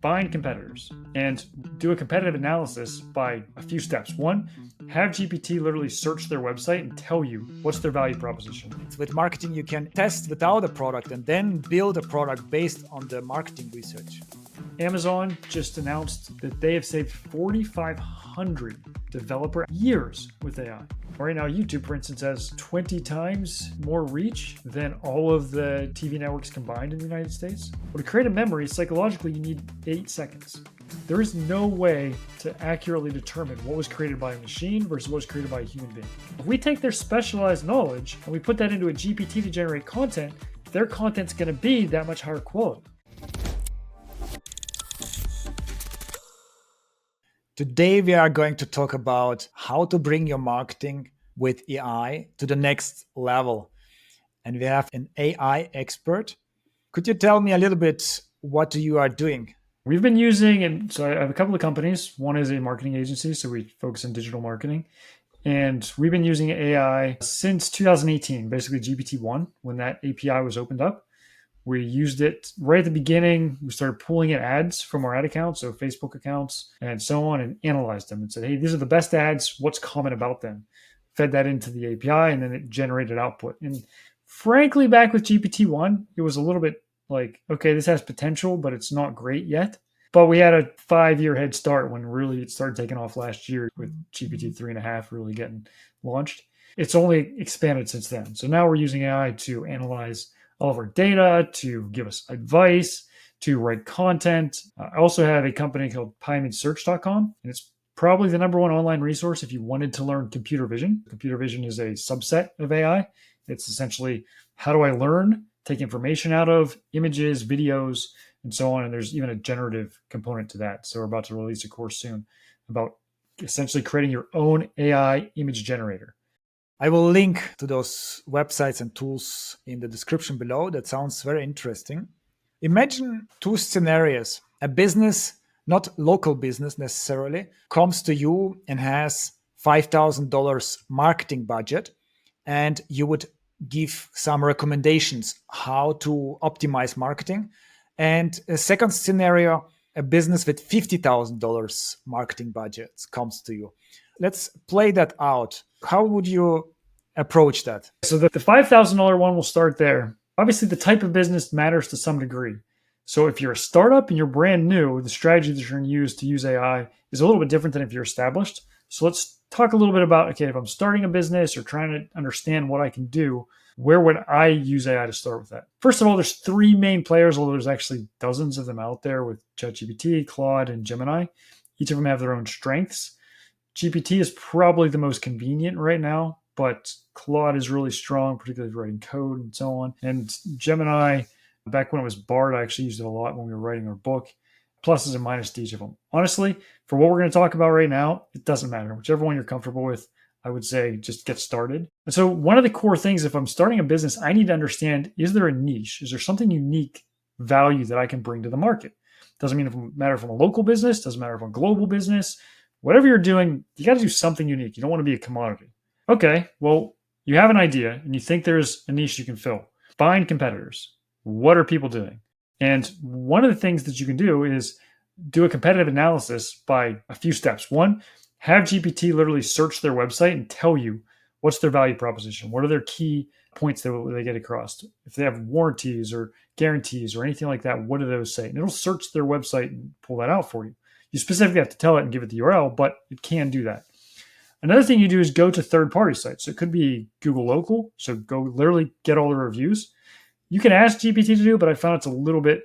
Find competitors and do a competitive analysis by a few steps. One, have GPT literally search their website and tell you what's their value proposition. With marketing, you can test without a product and then build a product based on the marketing research. Amazon just announced that they have saved 4,500 developer years with AI. Right now, YouTube, for instance, has 20 times more reach than all of the TV networks combined in the United States. Well, to create a memory, psychologically, you need 8 seconds. There is no way to accurately determine what was created by a machine versus what was created by a human being. If we take their specialized knowledge and we put that into a GPT to generate content, their content's going to be that much higher quality. Today, we are going to talk about how to bring your marketing with AI to the next level. And we have an AI expert. Could you tell me a little bit what you are doing? We've been using, and so I have a couple of companies. One is a marketing agency, so we focus on digital marketing. And we've been using AI since 2018, basically GPT-1, when that API was opened up. We used it right at the beginning. We started pulling in ads from our ad accounts, so Facebook accounts and so on, and analyzed them and said, hey, these are the best ads. What's common about them? Fed that into the API, and then it generated output. And frankly, back with GPT-1, it was a little bit like, okay, this has potential, but it's not great yet. But we had a 5-year head start when really it started taking off last year with GPT-3.5 really getting launched. It's only expanded since then. So now we're using AI to analyze all of our data, to give us advice, to write content. I also have a company called PyMidSearch.com, and it's probably the number one online resource if you wanted to learn computer vision. Computer vision is a subset of AI. It's essentially, how do I learn, take information out of images, videos, and so on. And there's even a generative component to that. So we're about to release a course soon about essentially creating your own AI image generator. I will link to those websites and tools in the description below. That sounds very interesting. Imagine 2 scenarios. A business, not local business necessarily, comes to you and has $5,000 marketing budget, and you would give some recommendations how to optimize marketing. And a second scenario, a business with $50,000 marketing budget comes to you. Let's play that out. How would you approach that? So the $5,000 one will start there. Obviously, the type of business matters to some degree. So if you're a startup and you're brand new, the strategy that you're going to use AI is a little bit different than if you're established. So let's talk a little bit about, okay, if I'm starting a business or trying to understand what I can do, where would I use AI to start with that? First of all, there's 3 main players, although there's actually dozens of them out there with ChatGPT, Claude, and Gemini. Each of them have their own strengths. GPT is probably the most convenient right now, but Claude is really strong, particularly for writing code and so on. And Gemini, back when it was Bard, I actually used it a lot when we were writing our book. Pluses and minuses to each of them. Honestly, for what we're going to talk about right now, it doesn't matter. Whichever one you're comfortable with, I would say just get started. And so one of the core things, if I'm starting a business, I need to understand, is there a niche? Is there something unique value that I can bring to the market? Doesn't matter if I'm a local business, doesn't matter if I'm a global business. Whatever you're doing, you got to do something unique. You don't want to be a commodity. Okay, well, you have an idea and you think there's a niche you can fill. Find competitors. What are people doing? And one of the things that you can do is do a competitive analysis by a few steps. One, have GPT literally search their website and tell you what's their value proposition. What are their key points that they get across? If they have warranties or guarantees or anything like that, what do those say? And it'll search their website and pull that out for you. You specifically have to tell it and give it the URL, but it can do that. Another thing you do is go to third-party sites. So it could be Google Local. So go literally get all the reviews. You can ask GPT to do, but I found it's a little bit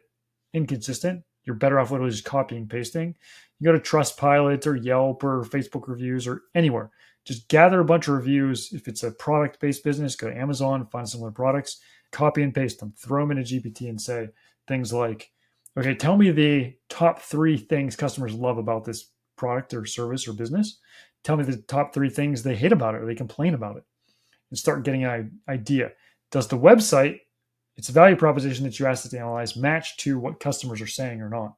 inconsistent. You're better off literally just copying and pasting. You go to Trustpilot or Yelp or Facebook reviews or anywhere. Just gather a bunch of reviews. If it's a product-based business, go to Amazon, find similar products, copy and paste them, throw them into GPT and say things like, okay, tell me the top 3 things customers love about this product or service or business. Tell me the top 3 things they hate about it or they complain about it. And start getting an idea. Does the website, its value proposition that you asked it to analyze, match to what customers are saying or not?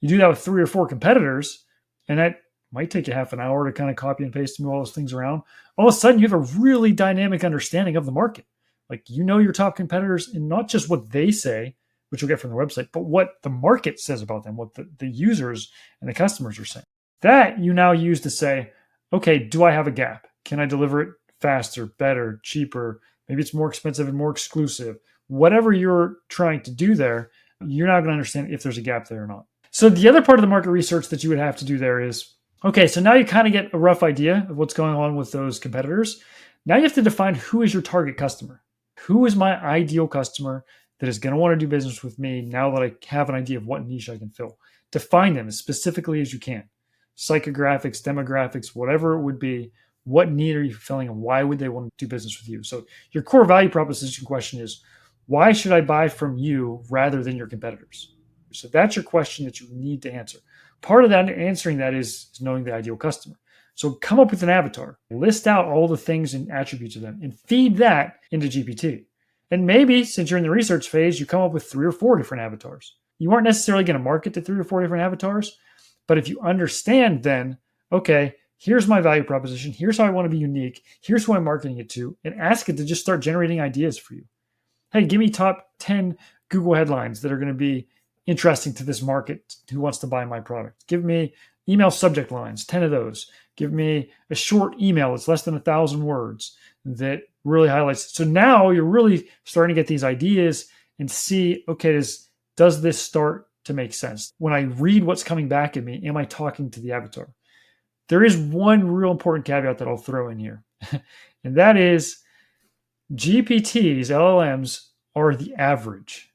You do that with 3 or 4 competitors, and that might take you half an hour to kind of copy and paste and move all those things around. All of a sudden, you have a really dynamic understanding of the market. Like, you know your top competitors and not just what they say, which you'll get from the website, but what the market says about them, what the users and the customers are saying. That you now use to say, okay, do I have a gap? Can I deliver it faster, better, cheaper? Maybe it's more expensive and more exclusive. Whatever you're trying to do there, you're not going to understand if there's a gap there or not. So the other part of the market research that you would have to do there is, okay, so now you kind of get a rough idea of what's going on with those competitors. Now you have to define who is your target customer. Who is my ideal customer that is going to want to do business with me now that I have an idea of what niche I can fill? Define them as specifically as you can. Psychographics, demographics, whatever it would be. What need are you filling and why would they want to do business with you? So your core value proposition question is, why should I buy from you rather than your competitors? So that's your question that you need to answer. Part of that answering that is knowing the ideal customer. So come up with an avatar, list out all the things and attributes of them, and feed that into GPT. And maybe since you're in the research phase, you come up with 3 or 4 different avatars. You aren't necessarily going to market to 3 or 4 different avatars, but if you understand then, okay, here's my value proposition, here's how I want to be unique, here's who I'm marketing it to, and ask it to just start generating ideas for you. Hey, give me top 10 Google headlines that are going to be interesting to this market who wants to buy my product. Give me email subject lines, 10 of those. Give me a short email that's less than 1,000 words that really highlights it. So now you're really starting to get these ideas and see, okay, does this start to make sense? When I read what's coming back at me, am I talking to the avatar? There is one real important caveat that I'll throw in here, and that is GPTs, LLMs, are the average,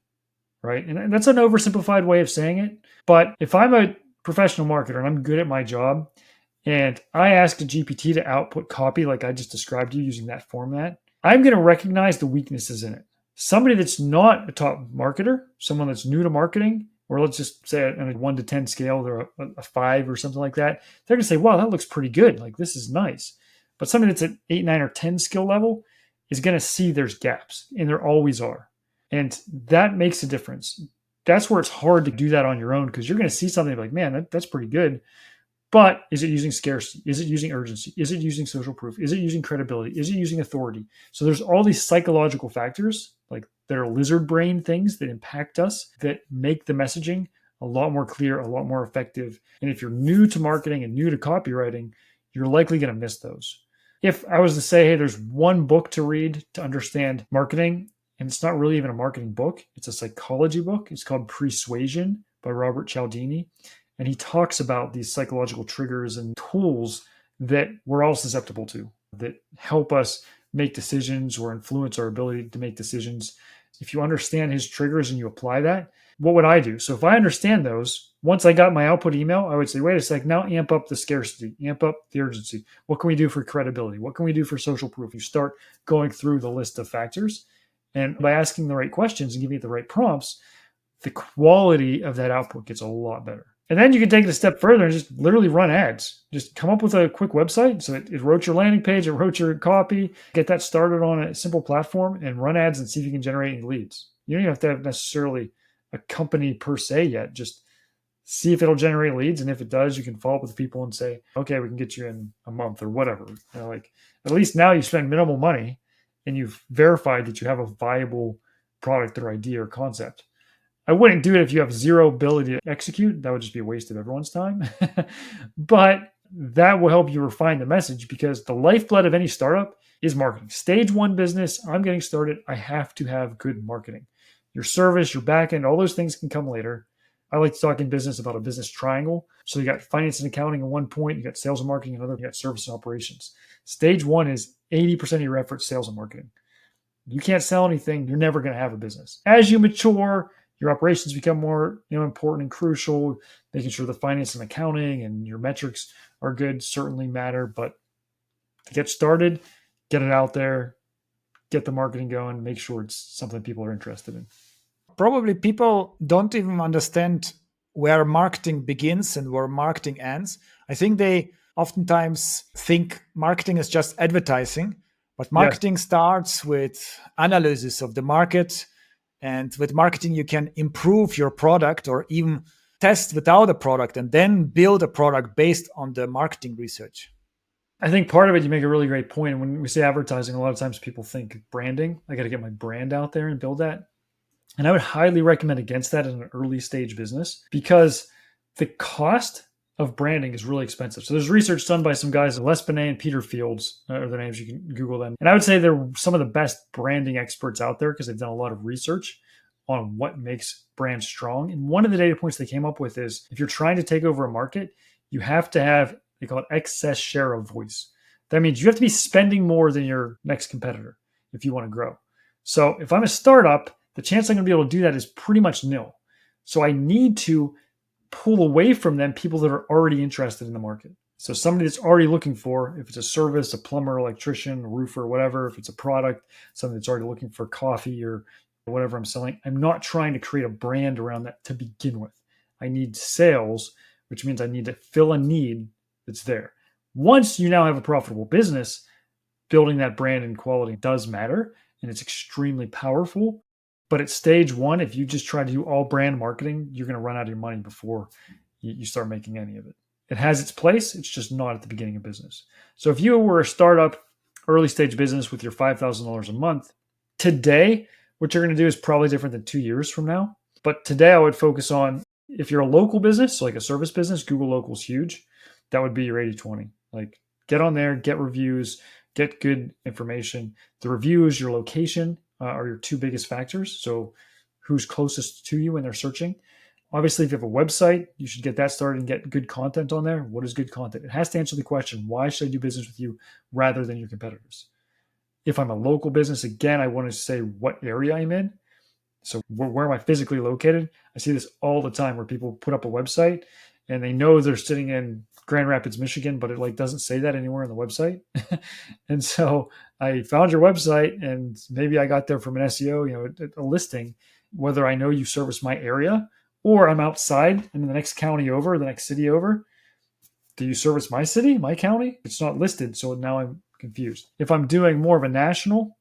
right? And that's an oversimplified way of saying it. But if I'm a professional marketer and I'm good at my job, and I ask a GPT to output copy like I just described to you using that format, I'm going to recognize the weaknesses in it. Somebody that's not a top marketer, someone that's new to marketing, or let's just say on a 1 to 10 scale, they're a 5 or something like that, they're going to say, wow, that looks pretty good. Like, this is nice. But somebody that's at 8, 9, or 10 skill level is going to see there's gaps, and there always are. And that makes a difference. That's where it's hard to do that on your own, because you're going to see something like, man, that's pretty good. But is it using scarcity? Is it using urgency? Is it using social proof? Is it using credibility? Is it using authority? So there's all these psychological factors, like that are lizard brain things that impact us, that make the messaging a lot more clear, a lot more effective. And if you're new to marketing and new to copywriting, you're likely going to miss those. If I was to say, hey, there's one book to read to understand marketing, and it's not really even a marketing book, it's a psychology book. It's called Persuasion by Robert Cialdini. And he talks about these psychological triggers and tools that we're all susceptible to that help us make decisions or influence our ability to make decisions. If you understand his triggers and you apply that, what would I do? So if I understand those, once I got my output email, I would say, wait a sec, now amp up the scarcity, amp up the urgency. What can we do for credibility? What can we do for social proof? You start going through the list of factors. And by asking the right questions and giving it the right prompts, the quality of that output gets a lot better. And then you can take it a step further and just literally run ads. Just come up with a quick website. So it wrote your landing page, it wrote your copy, get that started on a simple platform and run ads and see if you can generate any leads. You don't even have to have necessarily a company per se yet. Just see if it'll generate leads. And if it does, you can follow up with people and say, okay, we can get you in a month or whatever. Like, at least now you spend minimal money and you've verified that you have a viable product or idea or concept. I wouldn't do it if you have zero ability to execute. That would just be a waste of everyone's time. But that will help you refine the message, because the lifeblood of any startup is marketing. Stage 1 business, I'm getting started. I have to have good marketing. Your service, your backend, all those things can come later. I like to talk in business about a business triangle. So you got finance and accounting at one point, you got sales and marketing at another, you got service and operations. Stage 1 is 80% of your effort, sales and marketing. You can't sell anything, you're never going to have a business. As you mature, your operations become more important and crucial. Making sure the finance and accounting and your metrics are good certainly matter. But to get started, get it out there, get the marketing going, make sure it's something people are interested in. Probably people don't even understand where marketing begins and where marketing ends. I think they oftentimes think marketing is just advertising, but marketing starts with analysis of the market. And with marketing, you can improve your product or even test without a product and then build a product based on the marketing research. I think part of it, you make a really great point. And when we say advertising, a lot of times people think branding. I got to get my brand out there and build that. And I would highly recommend against that in an early stage business because the cost of branding is really expensive. So there's research done by some guys, Les Binet and Peter Fields, are their names. You can Google them. And I would say they're some of the best branding experts out there because they've done a lot of research on what makes brands strong. And one of the data points they came up with is if you're trying to take over a market, you have to have, they call it excess share of voice. That means you have to be spending more than your next competitor if you want to grow. So if I'm a startup, the chance I'm going to be able to do that is pretty much nil. So I need to pull away from them people that are already interested in the market. So somebody that's already looking for, if it's a service, a plumber, electrician, a roofer, whatever, if it's a product, somebody that's already looking for coffee or whatever I'm selling, I'm not trying to create a brand around that to begin with. I need sales, which means I need to fill a need that's there. Once you now have a profitable business, building that brand and quality does matter, and it's extremely powerful. But at stage one, if you just try to do all brand marketing, you're going to run out of your money before you start making any of it. It has its place. It's just not at the beginning of business. So if you were a startup, early stage business with your $5,000 a month, today, what you're going to do is probably different than 2 years from now. But today I would focus on, if you're a local business, so like a service business, Google Local is huge. That would be your 80-20. Like get on there, get reviews, get good information. The reviews, your location are your two biggest factors. So who's closest to you when they're searching. Obviously, if you have a website, you should get that started and get good content on there. What is good content? It has to answer the question, why should I do business with you rather than your competitors? If I'm a local business, again, I want to say what area I'm in. So where am I physically located? I see this all the time where people put up a website and they know they're sitting in Grand Rapids, Michigan, but it like doesn't say that anywhere on the website. And so I found your website and maybe I got there from an SEO, a listing, whether I know you service my area or I'm outside in the next county over, the next city over. Do you service my city, my county? It's not listed. So now I'm confused. If I'm doing more of a national,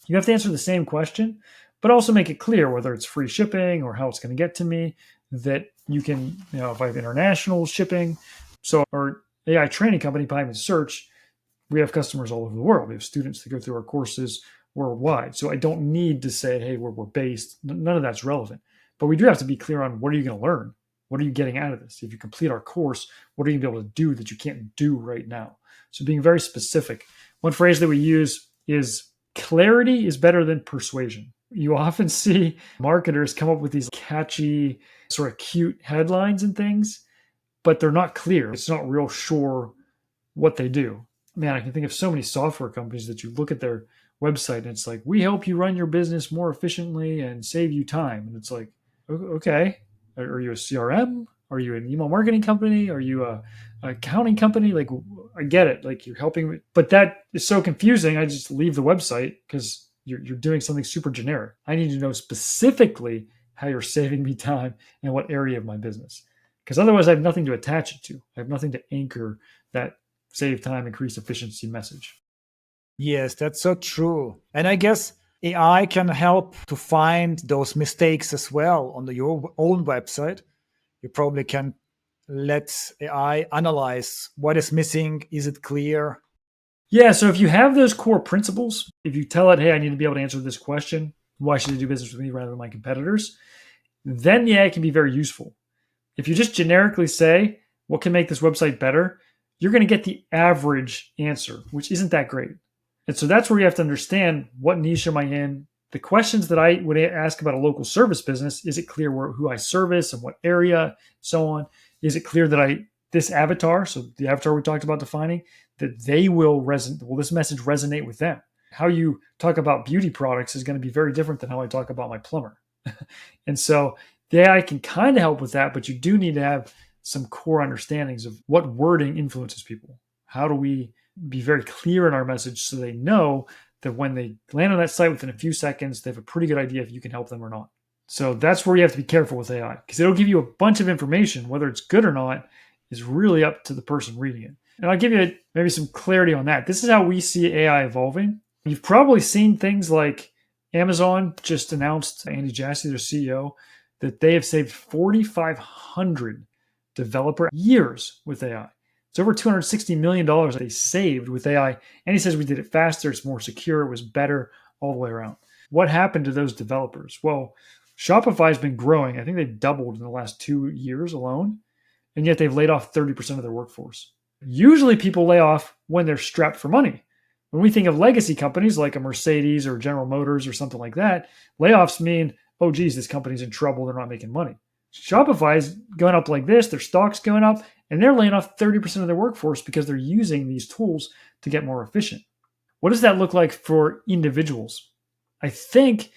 you have to answer the same question, but also make it clear whether it's free shipping or how it's going to get to me, that you can, if I have international shipping. So our AI training company, Python Search, we have customers all over the world. We have students that go through our courses worldwide. So I don't need to say, hey, where we're based. None of that's relevant. But we do have to be clear on what are you going to learn? What are you getting out of this? If you complete our course, what are you going to be able to do that you can't do right now? So being very specific. One phrase that we use is clarity is better than persuasion. You often see marketers come up with these catchy, sort of cute headlines and things, but they're not clear. It's not real sure what they do. Man, I can think of so many software companies that you look at their website and it's like, we help you run your business more efficiently and save you time. And it's like, okay, are you a CRM? Are you an email marketing company? Are you a accounting company? Like, I get it. Like you're helping, but that is so confusing. I just leave the website because you're doing something super generic. I need to know specifically how you're saving me time and what area of my business. Because otherwise I have nothing to attach it to. I have nothing to anchor that save time, increase efficiency message. Yes, that's so true. And I guess AI can help to find those mistakes as well on your own website. You probably can let AI analyze what is missing. Is it clear? Yeah, so if you have those core principles, if you tell it, hey, I need to be able to answer this question, why should they do business with me rather than my competitors? Then the AI can be very useful. If you just generically say, what can make this website better? You're going to get the average answer, which isn't that great. And so that's where you have to understand what niche am I in? The questions that I would ask about a local service business, is it clear who I service and what area, so on? Is it clear that this avatar, so the avatar we talked about defining, that they will this message resonate with them? How you talk about beauty products is going to be very different than how I talk about my plumber. And so the AI can kind of help with that, but you do need to have some core understandings of what wording influences people. How do we be very clear in our message so they know that when they land on that site within a few seconds, they have a pretty good idea if you can help them or not. So that's where you have to be careful with AI, because it'll give you a bunch of information. Whether it's good or not is really up to the person reading it. And I'll give you maybe some clarity on that. This is how we see AI evolving. You've probably seen things like Amazon just announced, Andy Jassy, their CEO, that they have saved 4,500 developer years with AI. It's over $260 million they saved with AI. And he says we did it faster, it's more secure, it was better all the way around. What happened to those developers? Well, Shopify has been growing. I think they've doubled in the last 2 years alone, and yet they've laid off 30% of their workforce. Usually people lay off when they're strapped for money. When we think of legacy companies like a Mercedes or General Motors or something like that, layoffs mean, oh, geez, this company's in trouble. They're not making money. Shopify is going up like this. Their stock's going up, and they're laying off 30% of their workforce because they're using these tools to get more efficient. What does that look like for individuals? I think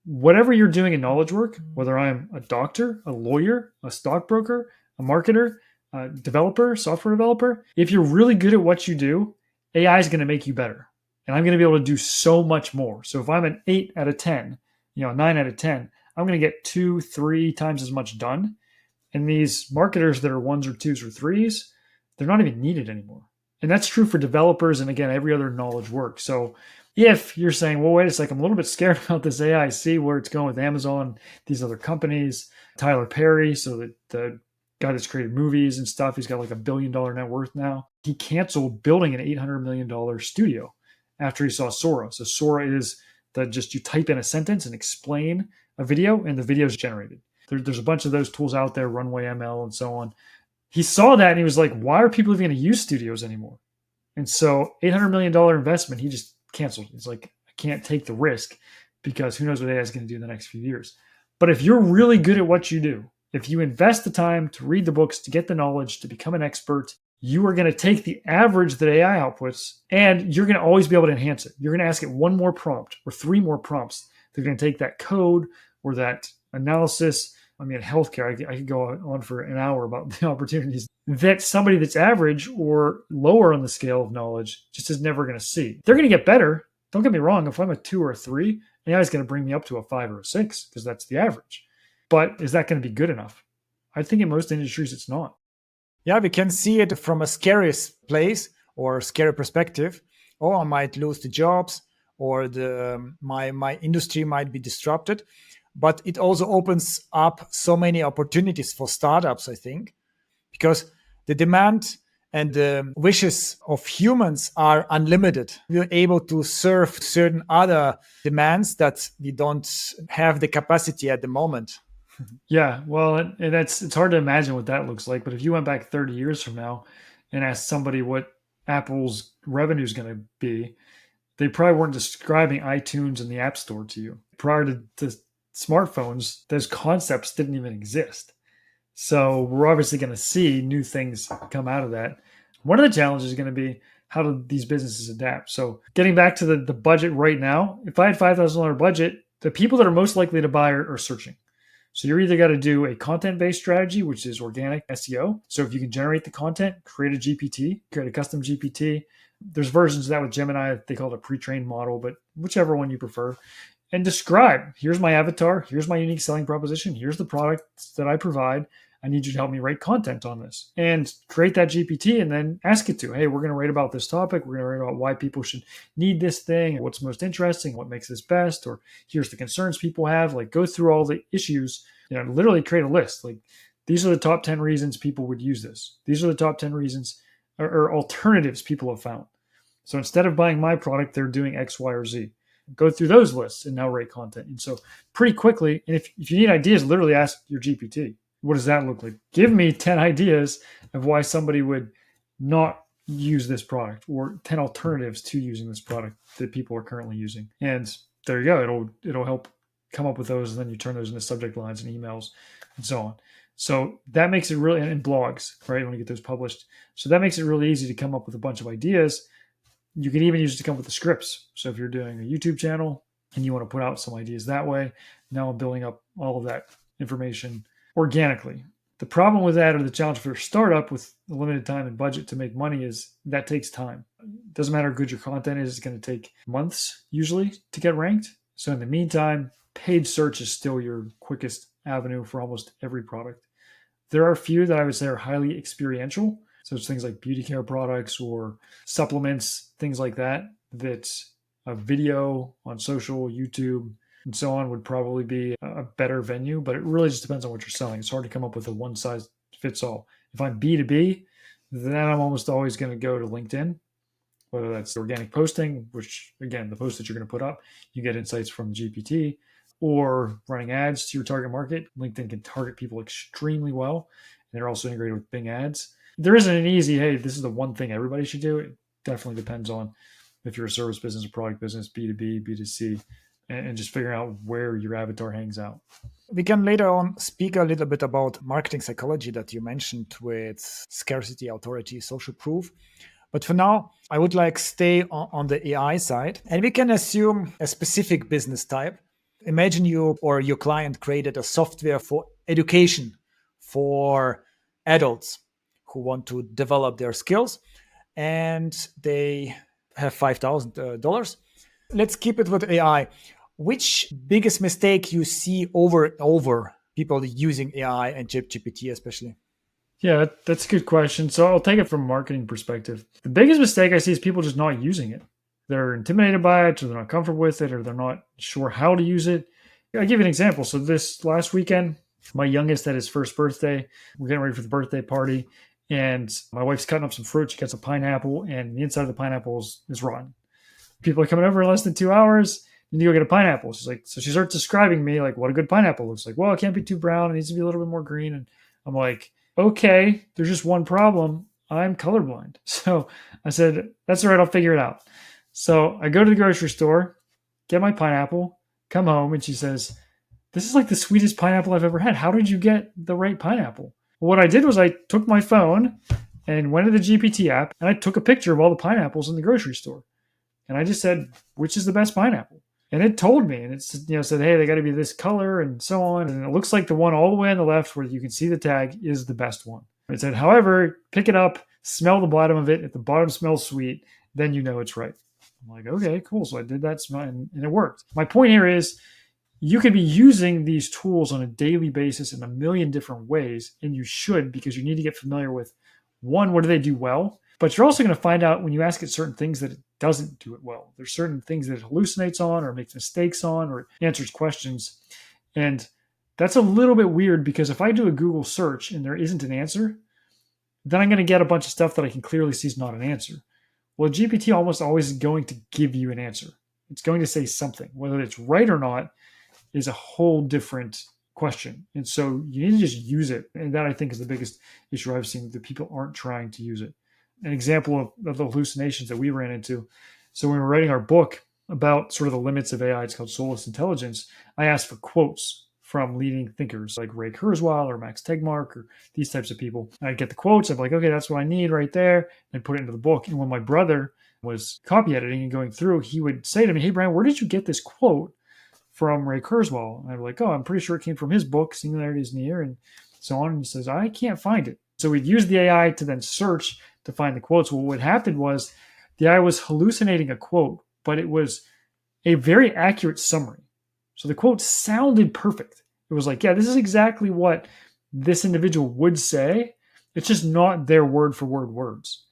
whatever you're doing in knowledge work, whether I'm a doctor, a lawyer, a stockbroker, a marketer, a developer, software developer, if you're really good at what you do, AI is going to make you better. And I'm going to be able to do so much more. So if I'm an 8 out of 10, 9 out of 10, I'm going to get 2, 3 times as much done. And these marketers that are 1s or 2s or 3s, they're not even needed anymore. And that's true for developers and, again, every other knowledge work. So if you're saying, well, wait a second, I'm a little bit scared about this AI, see where it's going with Amazon, these other companies, Tyler Perry, so that the guy that's created movies and stuff, he's got like $1 billion net worth now. He canceled building an $800 million studio after he saw Sora. So Sora is that just you type in a sentence and explain a video, and the video is generated. There's a bunch of those tools out there, Runway ML and so on. He saw that and he was like, why are people even going to use studios anymore? And so $800 million investment, he just canceled. He's like, I can't take the risk because who knows what AI is going to do in the next few years. But if you're really good at what you do, if you invest the time to read the books, to get the knowledge, to become an expert, you are going to take the average that AI outputs and you're going to always be able to enhance it. You're going to ask it one more prompt or 3 more prompts. They're going to take that code or that analysis. I mean, healthcare, I could go on for an hour about the opportunities that somebody that's average or lower on the scale of knowledge just is never going to see. They're going to get better. Don't get me wrong. If I'm a 2 or a 3, AI is going to bring me up to a 5 or a 6 because that's the average. But is that going to be good enough? I think in most industries, it's not. Yeah, we can see it from a scary place or scary perspective. Oh, I might lose the jobs, or my industry might be disrupted. But it also opens up so many opportunities for startups, I think, because the demand and the wishes of humans are unlimited. We're able to serve certain other demands that we don't have the capacity at the moment. Yeah, well, and it's hard to imagine what that looks like. But if you went back 30 years from now and asked somebody what Apple's revenue is going to be, they probably weren't describing iTunes and the App Store to you. Prior to smartphones, those concepts didn't even exist. So we're obviously going to see new things come out of that. One of the challenges is going to be how do these businesses adapt? So getting back to the budget right now, if I had $5,000 budget, the people that are most likely to buy are searching. So you're either got to do a content-based strategy, which is organic SEO. So if you can generate the content, create a GPT, create a custom GPT. There's versions of that with Gemini. They call it a pre-trained model, but whichever one you prefer. And describe, here's my avatar, here's my unique selling proposition, here's the products that I provide. I need you to help me write content on this. And create that GPT and then ask it to, hey, we're going to write about this topic. We're going to write about why people should need this thing, what's most interesting, what makes this best, or here's the concerns people have. Like go through all the issues, literally create a list. Like these are the top 10 reasons people would use this. These are the top 10 reasons or alternatives people have found. So instead of buying my product, they're doing X, Y, or Z. Go through those lists and now write content. And so pretty quickly, and if you need ideas, literally ask your GPT. What does that look like? Give me 10 ideas of why somebody would not use this product, or 10 alternatives to using this product that people are currently using. And there you go. It'll help come up with those, and then you turn those into subject lines and emails and so on. So that makes it really, and blogs, right? When you get those published. So that makes it really easy to come up with a bunch of ideas. You can even use it to come up with the scripts. So if you're doing a YouTube channel and you want to put out some ideas that way, now I'm building up all of that information organically. The problem with that, or the challenge for a startup with limited time and budget to make money, is that takes time. It doesn't matter how good your content is, it's going to take months usually to get ranked. So in the meantime, paid search is still your quickest avenue for almost every product. There are a few that I would say are highly experiential. So it's things like beauty care products or supplements, things like that, that a video on social, YouTube, and so on would probably be a better venue, but it really just depends on what you're selling. It's hard to come up with a one size fits all. If I'm B2B, then I'm almost always going to go to LinkedIn, whether that's organic posting, which again, the post that you're going to put up, you get insights from GPT, or running ads to your target market. LinkedIn can target people extremely well. And they're also integrated with Bing ads. There isn't an easy, hey, this is the one thing everybody should do. It definitely depends on if you're a service business or product business, B2B, B2C, and just figuring out where your avatar hangs out. We can later on speak a little bit about marketing psychology that you mentioned with scarcity, authority, social proof. But for now, I would like stay on the AI side, and we can assume a specific business type. Imagine you or your client created a software for education for adults who want to develop their skills, and they have $5,000. Let's keep it with AI. Which biggest mistake you see over and over people using AI and ChatGPT especially? Yeah, that's a good question. So I'll take it from a marketing perspective. The biggest mistake I see is people just not using it. They're intimidated by it, or they're not comfortable with it, or they're not sure how to use it. I'll give you an example. So this last weekend, my youngest had his first birthday. We're getting ready for the birthday party, and my wife's cutting up some fruit. She cuts a pineapple, and the inside of the pineapple is rotten. People are coming over in less than 2 hours. You need to go get a pineapple. She's like, so she starts describing me like what a good pineapple looks like. Well, it can't be too brown. It needs to be a little bit more green. And I'm like, okay, there's just one problem. I'm colorblind. So I said, that's all right. I'll figure it out. So I go to the grocery store, get my pineapple, come home, and she says, this is like the sweetest pineapple I've ever had. How did you get the right pineapple? Well, what I did was I took my phone and went to the GPT app, and I took a picture of all the pineapples in the grocery store. And I just said, which is the best pineapple? And it told me, and it's, said, hey, they got to be this color and so on. And it looks like the one all the way on the left where you can see the tag is the best one. It said, however, pick it up, smell the bottom of it. If the bottom smells sweet, then you know it's right. I'm like, okay, cool. So I did that and it worked. My point here is you could be using these tools on a daily basis in a million different ways, and you should, because you need to get familiar with, one, what do they do well? But you're also going to find out when you ask it certain things that it doesn't do it well. There's certain things that it hallucinates on or makes mistakes on or answers questions. And that's a little bit weird, because if I do a Google search and there isn't an answer, then I'm going to get a bunch of stuff that I can clearly see is not an answer. Well, GPT almost always is going to give you an answer. It's going to say something. Whether it's right or not is a whole different question. And so you need to just use it. And that, I think, is the biggest issue I've seen, that people aren't trying to use it. An example of the hallucinations that we ran into. So when we were writing our book about sort of the limits of AI, it's called Soulless Intelligence, I asked for quotes from leading thinkers like Ray Kurzweil or Max Tegmark or these types of people. And I'd get the quotes. I'd be like, okay, that's what I need right there. And put it into the book. And when my brother was copy editing and going through, he would say to me, hey, Bryan, where did you get this quote from Ray Kurzweil? And I'd be like, oh, I'm pretty sure it came from his book, Singularities in the Air, and so on. And he says, I can't find it. So we'd use the AI to then search to find the quotes. Well, what happened was the AI was hallucinating a quote, but it was a very accurate summary. So the quote sounded perfect. It was like, yeah, this is exactly what this individual would say. It's just not their word for word words.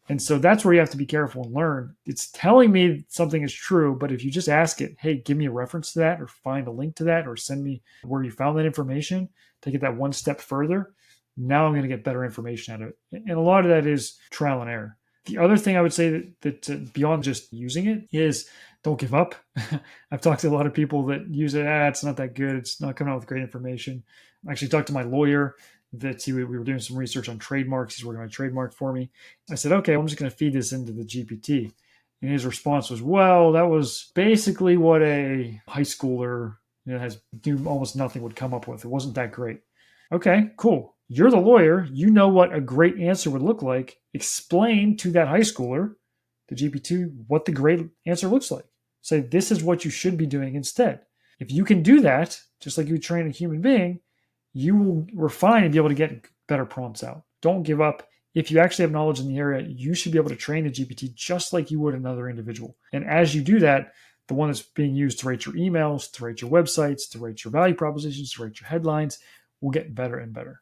And so that's where you have to be careful and learn. It's telling me something is true, but if you just ask it, hey, give me a reference to that, or find a link to that, or send me where you found that information, take it that one step further, now I'm going to get better information out of it. And a lot of that is trial and error. The other thing I would say that beyond just using it is don't give up. I've talked to a lot of people that use it. It's not that good. It's not coming out with great information. I actually talked to my lawyer that we were doing some research on trademarks. He's working on a trademark for me. I said, okay, I'm just going to feed this into the GPT. And his response was, well, that was basically what a high schooler has do almost nothing would come up with. It wasn't that great. Okay, cool. You're the lawyer. You know what a great answer would look like. Explain to that high schooler, the GPT, what the great answer looks like. Say, this is what you should be doing instead. If you can do that, just like you train a human being, you will refine and be able to get better prompts out. Don't give up. If you actually have knowledge in the area, you should be able to train the GPT just like you would another individual. And as you do that, the one that's being used to write your emails, to write your websites, to write your value propositions, to write your headlines, will get better and better.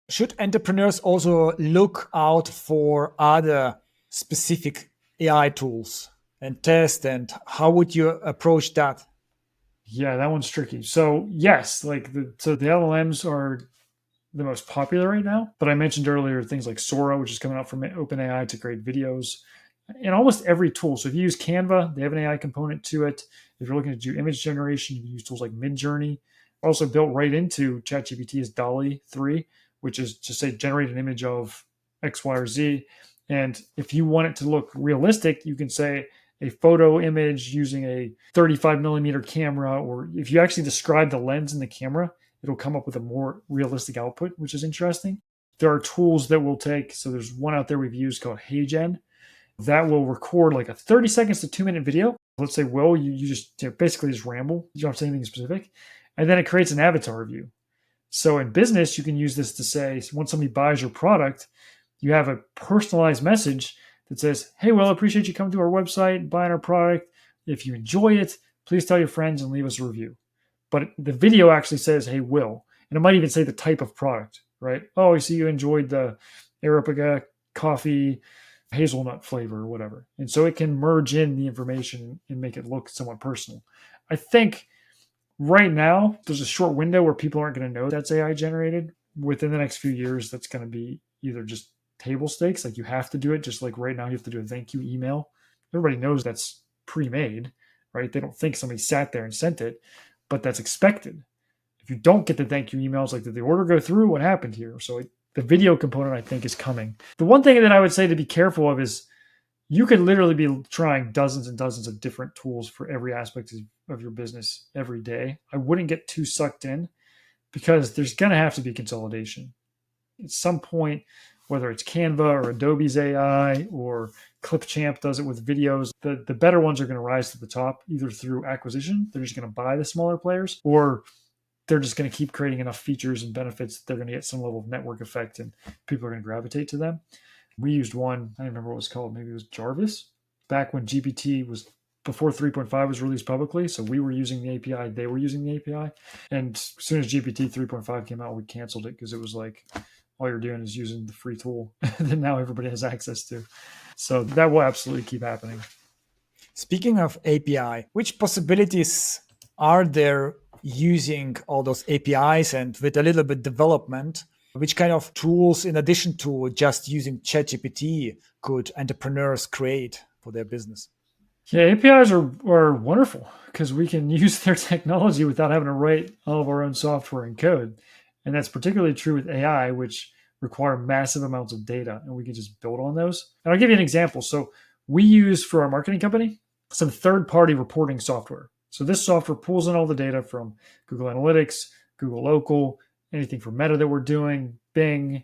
Should entrepreneurs also look out for other specific AI tools and test? And how would you approach that? Yeah, that one's tricky. So yes, the LLMs are the most popular right now. But I mentioned earlier things like Sora, which is coming out from OpenAI to create videos, and almost every tool. So if you use Canva, they have an AI component to it. If you're looking to do image generation, you can use tools like Midjourney. Also built right into ChatGPT is DALL-E 3, which is to say generate an image of X, Y, or Z. And if you want it to look realistic, you can say a photo image using a 35 millimeter camera, or if you actually describe the lens in the camera, it'll come up with a more realistic output, which is interesting. There are tools that will take, so there's one out there we've used called HeyGen that will record like a 30 seconds to 2 minute video. Let's say, Will, you just basically just ramble. You don't have to say anything specific. And then it creates an avatar of you. So in business, you can use this to say, once somebody buys your product, you have a personalized message that says, hey, Will, I appreciate you coming to our website, buying our product. If you enjoy it, please tell your friends and leave us a review. But the video actually says, hey, Will. And it might even say the type of product, right? Oh, I see you enjoyed the Arabica coffee hazelnut flavor or whatever. And so it can merge in the information and make it look somewhat personal. I think right now there's a short window where people aren't going to know that's AI generated. Within the next few years, that's going to be either just table stakes, like you have to do it, just like right now you have to do a thank you email. Everybody knows that's pre-made, right? They don't think somebody sat there and sent it, but that's expected. If you don't get the thank you emails, like did the order go through? What happened here? So the video component, I think, is coming. The one thing that I would say to be careful of is you could literally be trying dozens and dozens of different tools for every aspect of your business every day. I wouldn't get too sucked in because there's going to have to be consolidation. At some point, whether it's Canva or Adobe's AI or Clipchamp does it with videos, the better ones are going to rise to the top, either through acquisition, they're just going to buy the smaller players, or they're just going to keep creating enough features and benefits that they're going to get some level of network effect and people are going to gravitate to them. We used one, I don't remember what it was called, maybe it was Jarvis, back when GPT was before 3.5 was released publicly. So we were using the API, they were using the API. And as soon as GPT 3.5 came out, we canceled it because it was like, all you're doing is using the free tool that now everybody has access to. So that will absolutely keep happening. Speaking of API, which possibilities are there using all those APIs and with a little bit development? Which kind of tools, in addition to just using ChatGPT, could entrepreneurs create for their business? Yeah, APIs are wonderful because we can use their technology without having to write all of our own software and code. And that's particularly true with AI, which require massive amounts of data, and we can just build on those. And I'll give you an example. So we use for our marketing company some third-party reporting software. So this software pulls in all the data from Google Analytics, Google Local, anything from Meta that we're doing, Bing,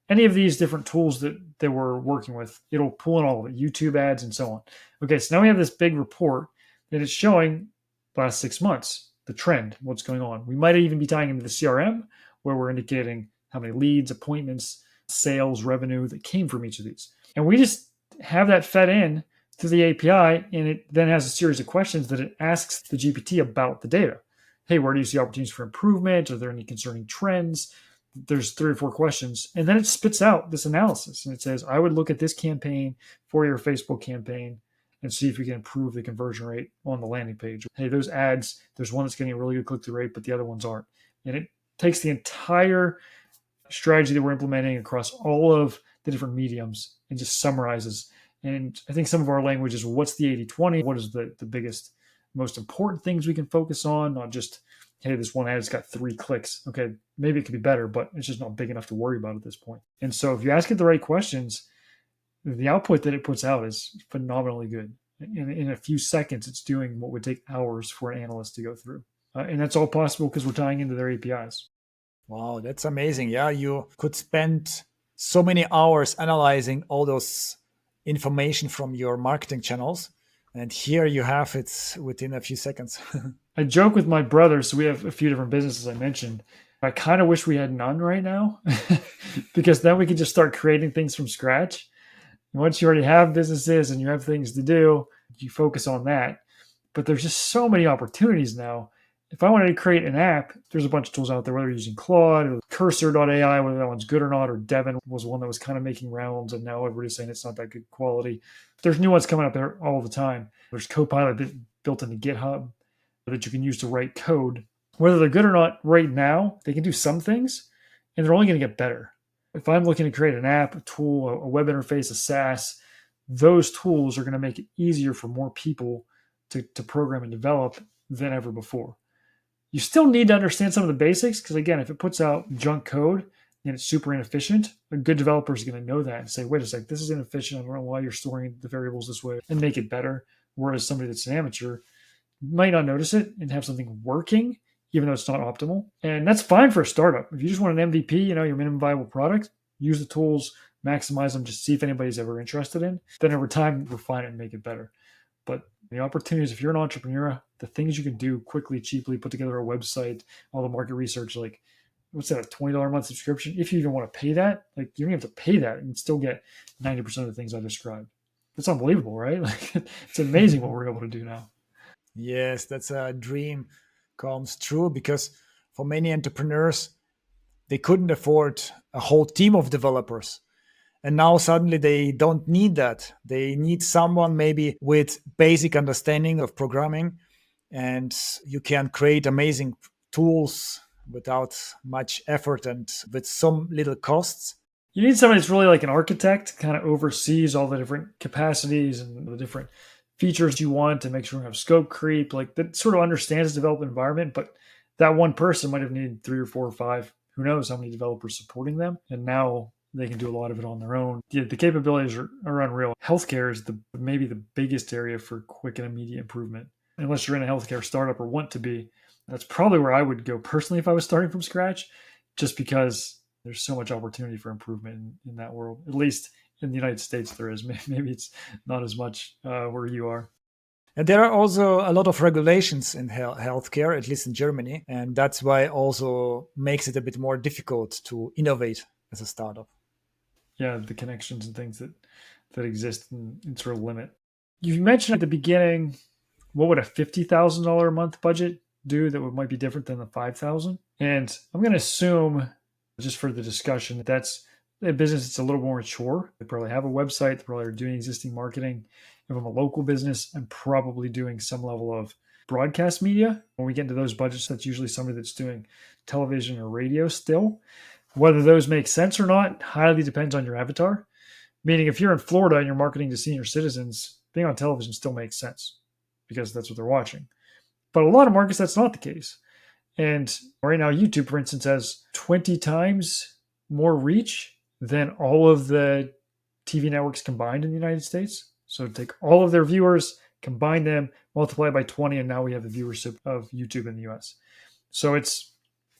any of these different tools that we're working with. It'll pull in all of it, YouTube ads and so on. Okay, so now we have this big report that is showing the last 6 months, the trend, what's going on. We might even be tying into the CRM where we're indicating how many leads, appointments, sales, revenue that came from each of these. And we just have that fed in to the API, and it then has a series of questions that it asks the GPT about the data. Hey, where do you see opportunities for improvement? Are there any concerning trends? There's 3 or 4 questions. And then it spits out this analysis. And it says, I would look at this campaign for your Facebook campaign and see if we can improve the conversion rate on the landing page. Hey, those ads, there's one that's getting a really good click-through rate, but the other ones aren't. And it takes the entire strategy that we're implementing across all of the different mediums and just summarizes. And I think some of our language is, what's the 80-20? What is the biggest, most important things we can focus on? Not just, hey, this one ad's got 3 clicks. Okay, maybe it could be better, but it's just not big enough to worry about at this point. And so if you ask it the right questions, the output that it puts out is phenomenally good. In a few seconds, it's doing what would take hours for an analyst to go through. And that's all possible because we're tying into their APIs. Wow, that's amazing. Yeah, you could spend so many hours analyzing all those information from your marketing channels. And here you have it within a few seconds. I joke with my brother, so we have a few different businesses I mentioned. I kind of wish we had none right now because then we could just start creating things from scratch. And once you already have businesses and you have things to do, you focus on that. But there's just so many opportunities now. If I wanted to create an app, there's a bunch of tools out there, whether you're using Claude or Cursor.ai, whether that one's good or not, or Devin was one that was kind of making rounds, and now everybody's saying it's not that good quality. There's new ones coming up there all the time. There's Copilot built into GitHub that you can use to write code. Whether they're good or not right now, they can do some things, and they're only going to get better. If I'm looking to create an app, a tool, a web interface, a SaaS, those tools are going to make it easier for more people to program and develop than ever before. You still need to understand some of the basics because, again, if it puts out junk code and it's super inefficient, a good developer is going to know that and say, wait a sec, this is inefficient. I don't know why you're storing the variables this way, and make it better. Whereas somebody that's an amateur might not notice it and have something working, even though it's not optimal. And that's fine for a startup. If you just want an MVP, your minimum viable product, use the tools, maximize them, just see if anybody's ever interested in. Then over time, refine it and make it better. But the opportunities, if you're an entrepreneur, the things you can do quickly, cheaply, put together a website, all the market research, like what's that, a $20 a month subscription? If you even want to pay that, like you don't have to pay that and still get 90% of the things I described. It's unbelievable, right? Like it's amazing what we're able to do now. Yes, that's a dream comes true because for many entrepreneurs, they couldn't afford a whole team of developers. And now suddenly they don't need that. They need someone maybe with basic understanding of programming, and you can create amazing tools without much effort and with some little costs. You need somebody that's really like an architect, kind of oversees all the different capacities and the different features you want to make sure you have scope creep, like that sort of understands the development environment. But that one person might have needed 3 or 4 or 5, who knows how many developers supporting them. And now they can do a lot of it on their own. The capabilities are unreal. Healthcare is maybe the biggest area for quick and immediate improvement. Unless you're in a healthcare startup or want to be, that's probably where I would go personally if I was starting from scratch, just because there's so much opportunity for improvement in that world. At least in the United States, there is. Maybe it's not as much where you are. And there are also a lot of regulations in healthcare, at least in Germany. And that's why also makes it a bit more difficult to innovate as a startup. Yeah, the connections and things that exist and sort of limit. You mentioned at the beginning, what would a $50,000 a month budget do that might be different than the 5,000? And I'm going to assume, just for the discussion, that that's a business that's a little more mature. They probably have a website. They probably are doing existing marketing. If I'm a local business, I'm probably doing some level of broadcast media. When we get into those budgets, that's usually somebody that's doing television or radio still. Whether those make sense or not highly depends on your avatar. Meaning, if you're in Florida and you're marketing to senior citizens, being on television still makes sense because that's what they're watching. But a lot of markets, that's not the case. And right now, YouTube, for instance, has 20 times more reach than all of the TV networks combined in the United States. So take all of their viewers, combine them, multiply by 20, and now we have the viewership of YouTube in the US. So it's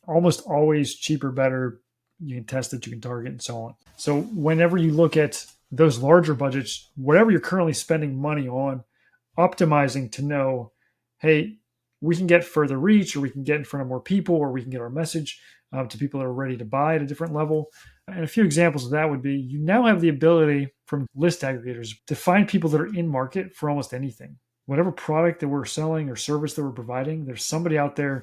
almost always cheaper, better. You can test it, you can target, and so on. So whenever you look at those larger budgets, whatever you're currently spending money on, optimizing to know, hey, we can get further reach, or we can get in front of more people, or we can get our message to people that are ready to buy at a different level. And a few examples of that would be, you now have the ability from list aggregators to find people that are in market for almost anything. Whatever product that we're selling or service that we're providing, there's somebody out there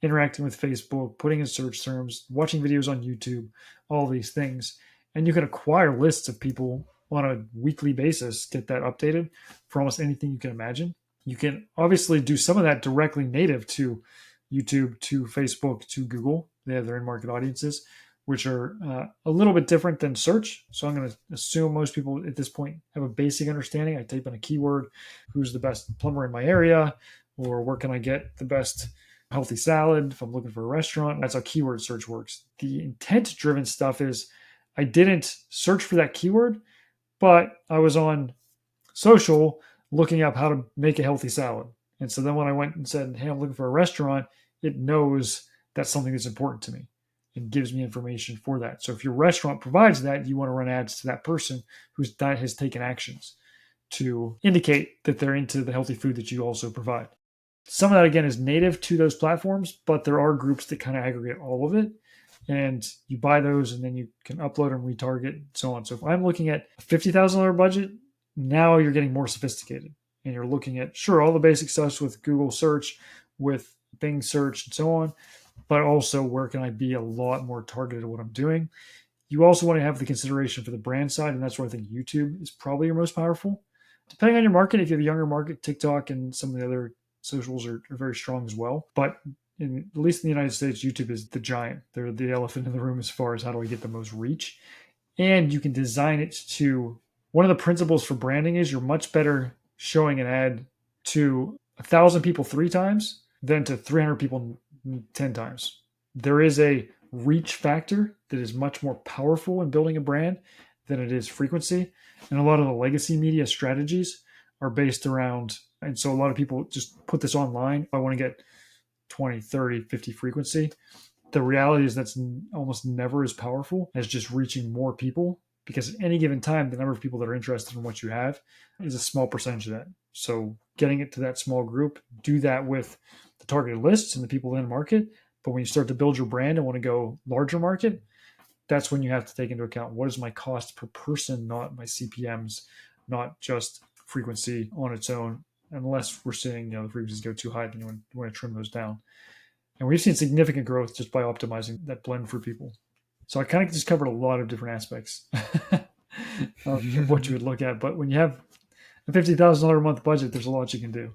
interacting with Facebook, putting in search terms, watching videos on YouTube, all these things. And you can acquire lists of people on a weekly basis, get that updated for almost anything you can imagine. You can obviously do some of that directly native to YouTube, to Facebook, to Google. They have their in-market audiences, which are a little bit different than search. So I'm going to assume most people at this point have a basic understanding. I type in a keyword, who's the best plumber in my area, or where can I get the best healthy salad if I'm looking for a restaurant. That's how keyword search works. The intent-driven stuff is, I didn't search for that keyword, but I was on social looking up how to make a healthy salad. And so then when I went and said, hey, I'm looking for a restaurant, it knows that's something that's important to me and gives me information for that. So if your restaurant provides that, you want to run ads to that person that has taken actions to indicate that they're into the healthy food that you also provide. Some of that, again, is native to those platforms, but there are groups that kind of aggregate all of it. And you buy those and then you can upload and retarget and so on. So if I'm looking at a $50,000 budget, now you're getting more sophisticated. And you're looking at, sure, all the basic stuff with Google search, with Bing search, and so on. But also, where can I be a lot more targeted at what I'm doing? You also want to have the consideration for the brand side. And that's where I think YouTube is probably your most powerful. Depending on your market, if you have a younger market, TikTok and some of the other socials are very strong as well. But at least in the United States, YouTube is the giant. They're the elephant in the room as far as how do I get the most reach. And you can design it to, one of the principles for branding is you're much better showing an ad to 1,000 people 3 times than to 300 people 10 times. There is a reach factor that is much more powerful in building a brand than it is frequency. And a lot of the legacy media strategies are based around, and so a lot of people just put this online. I want to get 20, 30, 50 frequency. The reality is that's almost never as powerful as just reaching more people, because at any given time, the number of people that are interested in what you have is a small percentage of that. So getting it to that small group, do that with the targeted lists and the people in the market. But when you start to build your brand and want to go larger market, that's when you have to take into account what is my cost per person, not my CPMs, not just frequency on its own. Unless we're seeing the frequencies go too high, then you want to trim those down. And we've seen significant growth just by optimizing that blend for people. So I kind of just covered a lot of different aspects of what you would look at. But when you have a $50,000 a month budget, there's a lot you can do.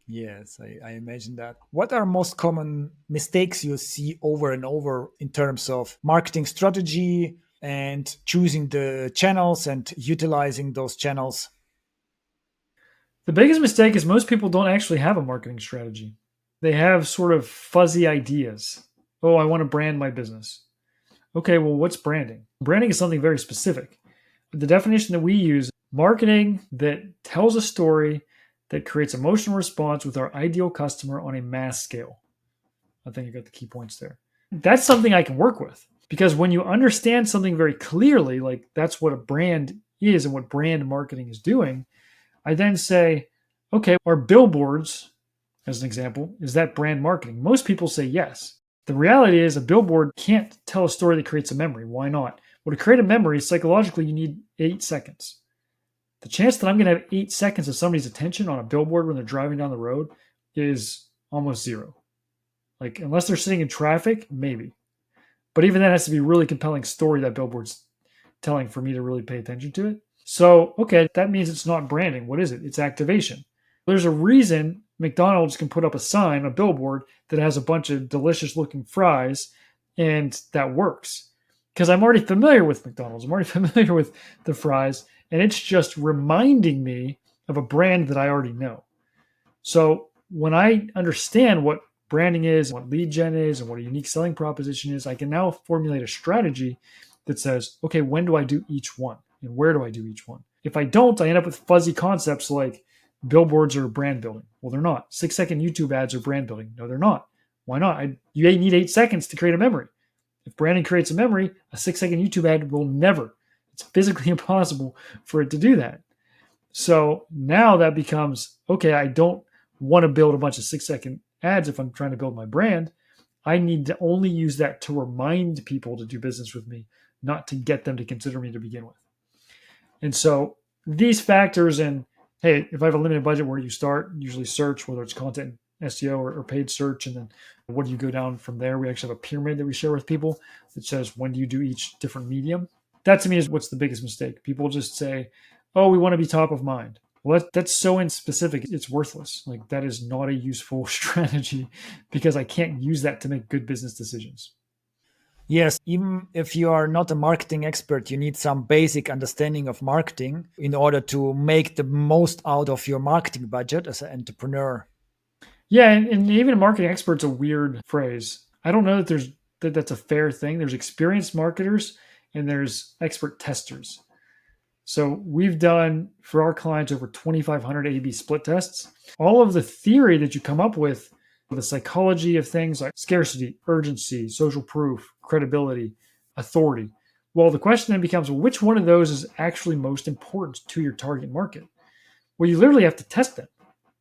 Yes, I imagine that. What are most common mistakes you see over and over in terms of marketing strategy and choosing the channels and utilizing those channels? The biggest mistake is most people don't actually have a marketing strategy. They have sort of fuzzy ideas. Oh, I want to brand my business. Okay, well, what's branding? Branding is something very specific. The definition that we use, marketing that tells a story that creates emotional response with our ideal customer on a mass scale. I think you got the key points there. That's something I can work with, because when you understand something very clearly, like that's what a brand is and what brand marketing is doing, I then say, okay, our billboards, as an example, is that brand marketing? Most people say yes. The reality is a billboard can't tell a story that creates a memory. Why not? Well, to create a memory, psychologically, you need 8 seconds. The chance that I'm going to have 8 seconds of somebody's attention on a billboard when they're driving down the road is almost zero. Like, unless they're sitting in traffic, maybe. But even that has to be a really compelling story that billboard's telling for me to really pay attention to it. So, okay, that means it's not branding. What is it? It's activation. There's a reason McDonald's can put up a sign, a billboard, that has a bunch of delicious looking fries, and that works. Because I'm already familiar with McDonald's. I'm already familiar with the fries, and it's just reminding me of a brand that I already know. So when I understand what branding is, what lead gen is, and what a unique selling proposition is, I can now formulate a strategy that says, okay, when do I do each one? And where do I do each one? If I don't, I end up with fuzzy concepts like billboards are brand building. Well, they're not. 6-second YouTube ads are brand building. No, they're not. Why not? You need 8 seconds to create a memory. If branding creates a memory, a 6-second YouTube ad will never. It's physically impossible for it to do that. So now that becomes, okay, I don't want to build a bunch of 6-second ads if I'm trying to build my brand. I need to only use that to remind people to do business with me, not to get them to consider me to begin with. And so these factors, and hey, if I have a limited budget, where do you start? Usually search, whether it's content, SEO, or paid search. And then what do you go down from there? We actually have a pyramid that we share with people that says, when do you do each different medium? That to me is what's the biggest mistake. People just say, oh, we want to be top of mind. Well, that's so inspecific, it's worthless. Like, that is not a useful strategy, because I can't use that to make good business decisions. Yes, even if you are not a marketing expert, you need some basic understanding of marketing in order to make the most out of your marketing budget as an entrepreneur. Yeah, and even a marketing expert's a weird phrase. I don't know that's a fair thing. There's experienced marketers and there's expert testers. So we've done for our clients over 2,500 A/B split tests. All of the theory that you come up with, the psychology of things like scarcity, urgency, social proof, credibility, authority. Well, the question then becomes, well, which one of those is actually most important to your target market? Well, you literally have to test them.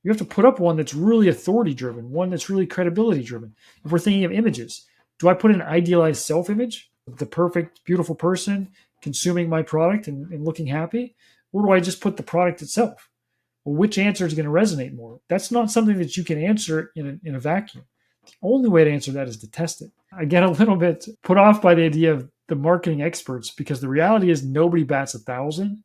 You have to put up one that's really authority driven, one that's really credibility driven. If we're thinking of images, do I put an idealized self image, the perfect, beautiful person consuming my product and looking happy? Or do I just put the product itself? Well, which answer is going to resonate more? That's not something that you can answer in a vacuum. The only way to answer that is to test it. I get a little bit put off by the idea of the marketing experts, because the reality is nobody bats 1,000.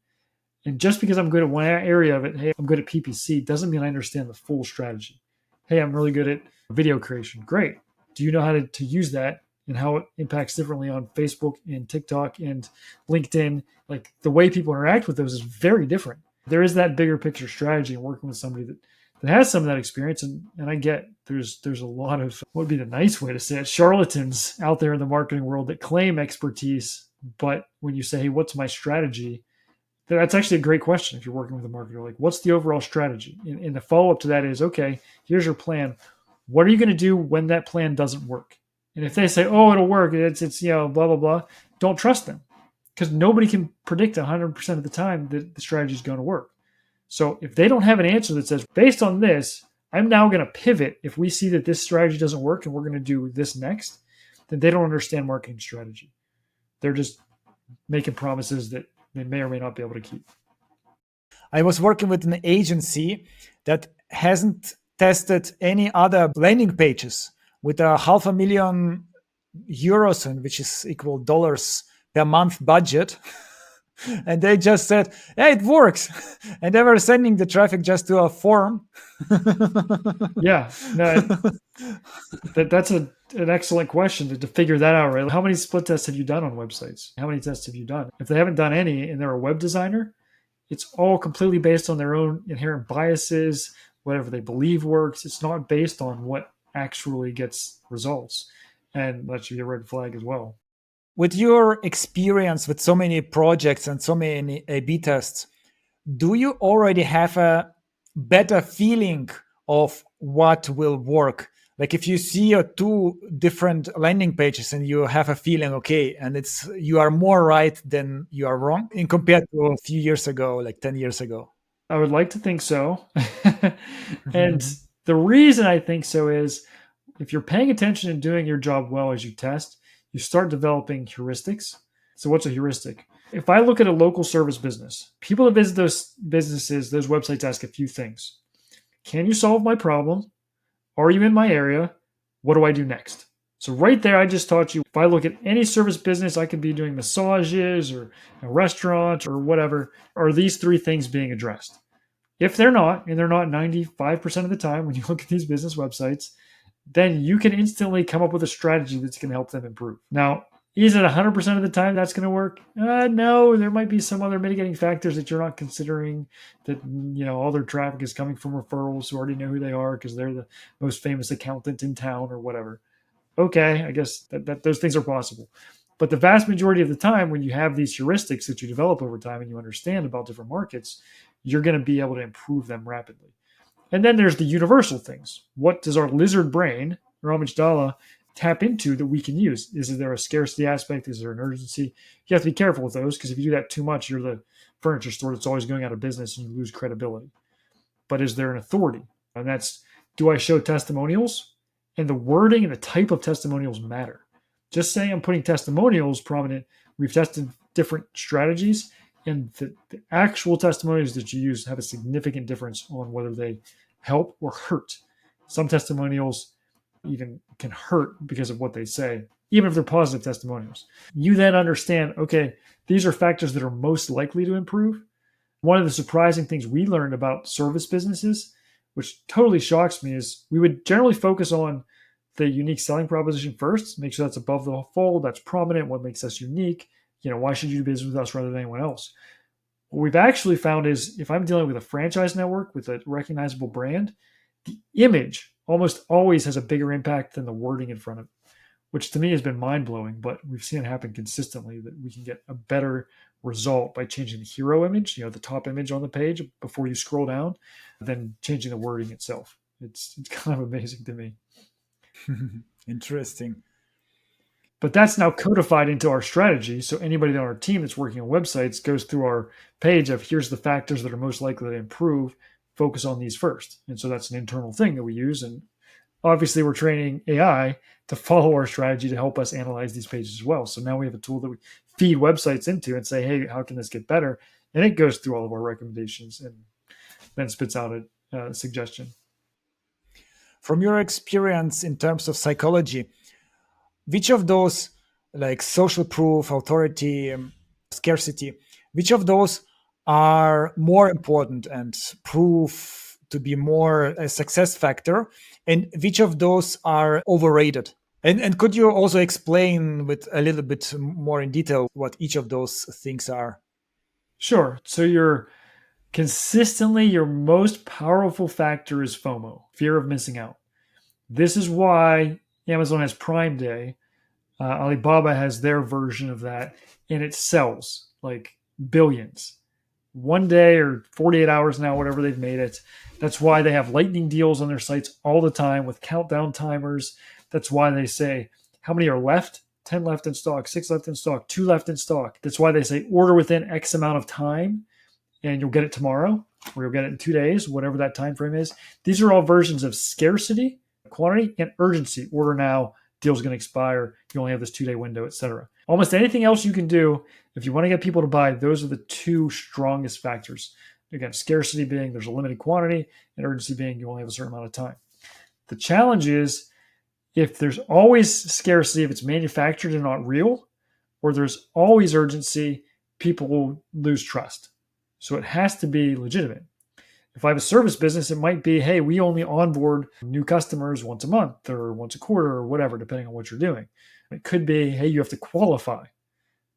And just because I'm good at one area of it, hey, I'm good at PPC, doesn't mean I understand the full strategy. Hey, I'm really good at video creation. Great. Do you know how to use that and how it impacts differently on Facebook and TikTok and LinkedIn? Like, the way people interact with those is very different. There is that bigger picture strategy, and working with somebody that has some of that experience. And I get there's a lot of, what would be the nice way to say it, charlatans out there in the marketing world that claim expertise. But when you say, hey, what's my strategy? That's actually a great question if you're working with a marketer. Like, what's the overall strategy? And the follow up to that is, okay, here's your plan. What are you going to do when that plan doesn't work? And if they say, oh, it'll work, it's blah, blah, blah, don't trust them, because nobody can predict 100% of the time that the strategy is going to work. So if they don't have an answer that says, based on this, I'm now going to pivot if we see that this strategy doesn't work and we're going to do this next, then they don't understand marketing strategy. They're just making promises that they may or may not be able to keep. I was working with an agency that hasn't tested any other landing pages with a €500,000, which is equal dollars per month budget. And they just said, hey, it works. And they were sending the traffic just to a form. Yeah, no, that's an excellent question to figure that out, right? How many split tests have you done on websites? How many tests have you done? If they haven't done any and they're a web designer, it's all completely based on their own inherent biases, whatever they believe works. It's not based on what actually gets results. And that should be a red flag as well. With your experience with so many projects and so many A/B tests, do you already have a better feeling of what will work? Like if you see two different landing pages and you have a feeling, okay, and it's you are more right than you are wrong in compared to a few years ago, like 10 years ago. I would like to think so. And the reason I think so is if you're paying attention and doing your job well as you test, you start developing heuristics. So what's a heuristic? If I look at a local service business, people that visit those businesses, those websites ask a few things. Can you solve my problem? Are you in my area? What do I do next? So right there, I just taught you, if I look at any service business, I could be doing massages or a restaurant or whatever, are these three things being addressed? If they're not, and they're not 95% of the time when you look at these business websites, then you can instantly come up with a strategy that's going to help them improve. Now, is it 100% of the time that's going to work? No, there might be some other mitigating factors that you're not considering, that all their traffic is coming from referrals who already know who they are because they're the most famous accountant in town or whatever. Okay, I guess that those things are possible. But the vast majority of the time, when you have these heuristics that you develop over time and you understand about different markets, you're going to be able to improve them rapidly. And then there's the universal things. What does our lizard brain, or amygdala, tap into that we can use? Is there a scarcity aspect? Is there an urgency? You have to be careful with those, because if you do that too much, you're the furniture store that's always going out of business and you lose credibility. But is there an authority? And that's, do I show testimonials? And the wording and the type of testimonials matter. Just saying I'm putting testimonials prominent, we've tested different strategies, and the actual testimonials that you use have a significant difference on whether they help or hurt. Some testimonials even can hurt because of what they say, even if they're positive testimonials. You then understand, okay, these are factors that are most likely to improve. One of the surprising things we learned about service businesses, which totally shocks me, is we would generally focus on the unique selling proposition first, make sure that's above the fold, that's prominent, what makes us unique. Why should you do business with us rather than anyone else? What we've actually found is if I'm dealing with a franchise network with a recognizable brand, the image almost always has a bigger impact than the wording in front of it, which to me has been mind-blowing, but we've seen it happen consistently, that we can get a better result by changing the hero image, the top image on the page before you scroll down, than changing the wording itself. It's kind of amazing to me. Interesting. But that's now codified into our strategy. So anybody on our team that's working on websites goes through our page of, here's the factors that are most likely to improve, focus on these first. And so that's an internal thing that we use. And obviously we're training AI to follow our strategy to help us analyze these pages as well. So now we have a tool that we feed websites into and say, hey, how can this get better? And it goes through all of our recommendations and then spits out a suggestion. From your experience in terms of psychology, which of those, like social proof, authority, scarcity, which of those are more important and prove to be more a success factor, and which of those are overrated? And could you also explain with a little bit more in detail what each of those things are? Sure. So your Consistently, your most powerful factor is FOMO, fear of missing out. This is why Amazon has Prime Day. Alibaba has their version of that, and it sells like billions. One day or 48 hours now, whatever they've made it. That's why they have lightning deals on their sites all the time with countdown timers. That's why they say, how many are left? 10 left in stock, 6 left in stock, 2 left in stock. That's why they say order within X amount of time and you'll get it tomorrow or you'll get it in 2 days, whatever that time frame is. These are all versions of scarcity, quantity, and urgency. Order now, deal's going to expire. You only have this 2-day window, etc. Almost anything else you can do if you want to get people to buy, those are the two strongest factors. Again, scarcity being there's a limited quantity, and urgency being you only have a certain amount of time. The challenge is if there's always scarcity, if it's manufactured and not real, or there's always urgency, people will lose trust. So it has to be legitimate. If I have a service business, it might be, hey, we only onboard new customers once a month or once a quarter or whatever, depending on what you're doing. It could be, hey, you have to qualify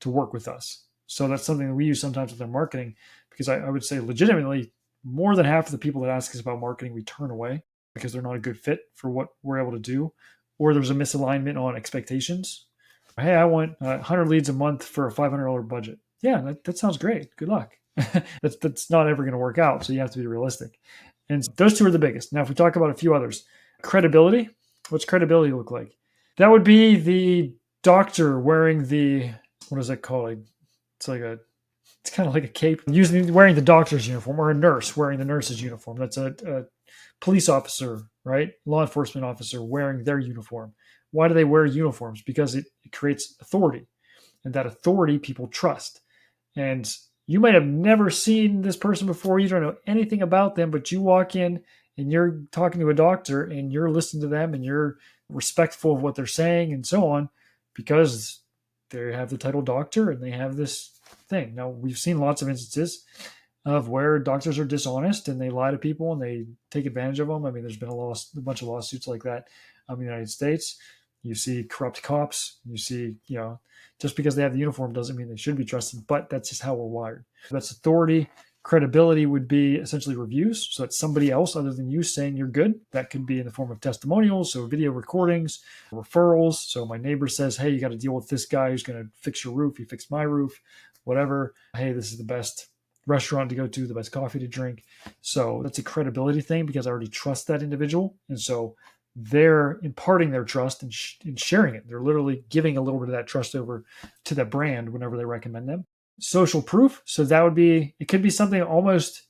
to work with us. So that's something that we use sometimes with our marketing, because I would say legitimately more than half of the people that ask us about marketing, we turn away because they're not a good fit for what we're able to do, or there's a misalignment on expectations. Hey, I want 100 leads a month for a $500 budget. Yeah, that sounds great. Good luck. That's not ever going to work out. So you have to be realistic. And those two are the biggest. Now, if we talk about a few others, credibility, what's credibility look like? That would be the doctor wearing the, what is that called? It's kind of like a cape, wearing the doctor's uniform, or a nurse wearing the nurse's uniform. That's a police officer, right? Law enforcement officer wearing their uniform. Why do they wear uniforms? Because it creates authority, and that authority people trust. And you might have never seen this person before. You don't know anything about them, but you walk in and you're talking to a doctor and you're listening to them and you're respectful of what they're saying and so on, because they have the title doctor and they have this thing. Now, we've seen lots of instances of where doctors are dishonest and they lie to people and they take advantage of them. I mean, there's been a bunch of lawsuits like that in the United States. You see corrupt cops. You see, just because they have the uniform doesn't mean they should be trusted, but that's just how we're wired. That's authority. Credibility would be essentially reviews. So that's somebody else other than you saying you're good. That could be in the form of testimonials, so video recordings, referrals. So my neighbor says, hey, you got to deal with this guy who's going to fix your roof. He fixed my roof, whatever. Hey, this is the best restaurant to go to, the best coffee to drink. So that's a credibility thing because I already trust that individual. And so they're imparting their trust and sharing it. They're literally giving a little bit of that trust over to that brand whenever they recommend them. Social proof. So that would be, it could be something almost,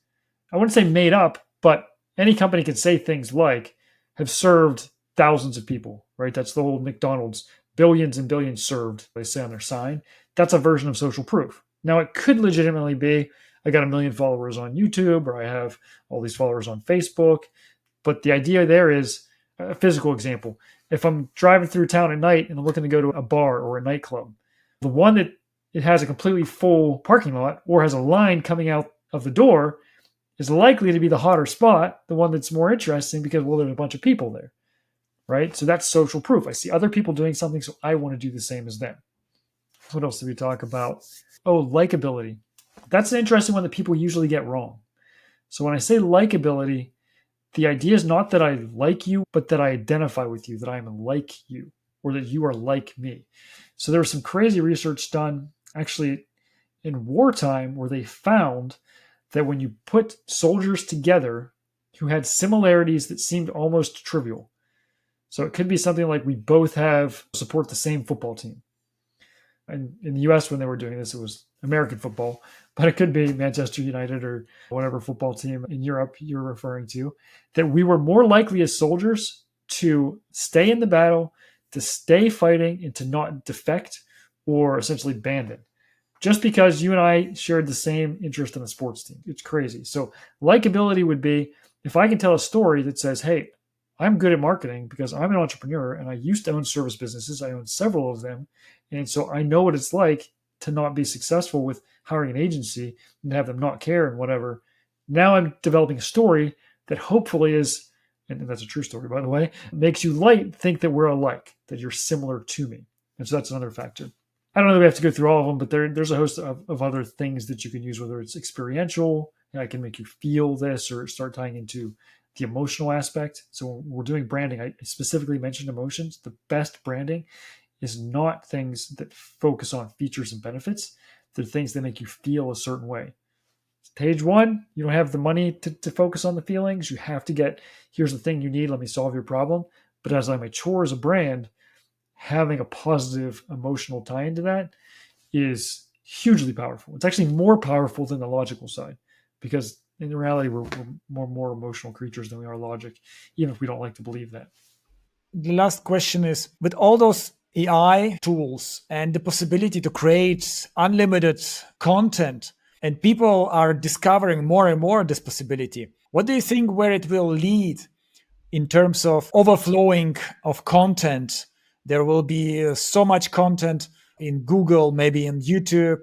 I wouldn't say made up, but any company can say things like have served thousands of people, right? That's the whole McDonald's, billions and billions served, they say on their sign. That's a version of social proof. Now, it could legitimately be, I got 1 million followers on YouTube, or I have all these followers on Facebook. But the idea there is a physical example. If I'm driving through town at night and I'm looking to go to a bar or a nightclub, the one that it has a completely full parking lot or has a line coming out of the door is likely to be the hotter spot, the one that's more interesting because, well, there's a bunch of people there, right? So that's social proof. I see other people doing something, so I want to do the same as them. What else did we talk about? Oh, likability. That's an interesting one that people usually get wrong. So when I say likability, the idea is not that I like you, but that I identify with you, that I am like you, or that you are like me. So there was some crazy research done actually in wartime where they found that when you put soldiers together who had similarities that seemed almost trivial. So it could be something like we both support the same football team. And in the US, when they were doing this, it was American football, but it could be Manchester United or whatever football team in Europe you're referring to, that we were more likely as soldiers to stay in the battle, to stay fighting, and to not defect or essentially abandon. Just because you and I shared the same interest in a sports team. It's crazy. So likability would be if I can tell a story that says, hey, I'm good at marketing because I'm an entrepreneur and I used to own service businesses. I own several of them. And so I know what it's like to not be successful with hiring an agency and have them not care and whatever. Now I'm developing a story that hopefully is, and that's a true story, by the way, makes you think that we're alike, that you're similar to me. And so that's another factor. I don't know that we have to go through all of them, but there's a host of other things that you can use, whether it's experiential. AI can make you feel this, or start tying into the emotional aspect. So when we're doing branding, I specifically mentioned emotions. The best branding is not things that focus on features and benefits. They're things that make you feel a certain way. Page one, you don't have the money to focus on the feelings. You have to get, here's the thing you need, let me solve your problem. But as I mature as a brand, having a positive emotional tie into that is hugely powerful. It's actually more powerful than the logical side, because in reality, we're more emotional creatures than we are logic, even if we don't like to believe that. The last question is, with all those AI tools and the possibility to create unlimited content, and people are discovering more and more this possibility, what do you think where it will lead in terms of overflowing of content? There will be so much content in Google, maybe in YouTube,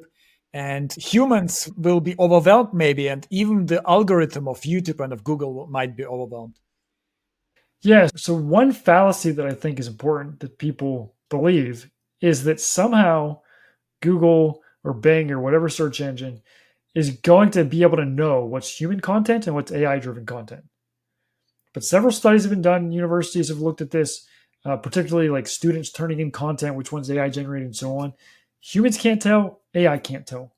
and humans will be overwhelmed maybe, and even the algorithm of YouTube and of Google might be overwhelmed. Yeah. So one fallacy that I think is important that people believe is that somehow Google or Bing or whatever search engine is going to be able to know what's human content and what's AI driven content. But several studies have been done. Universities have looked at this, particularly like students turning in content, which one's AI generated, and so on. Humans can't tell, AI can't tell.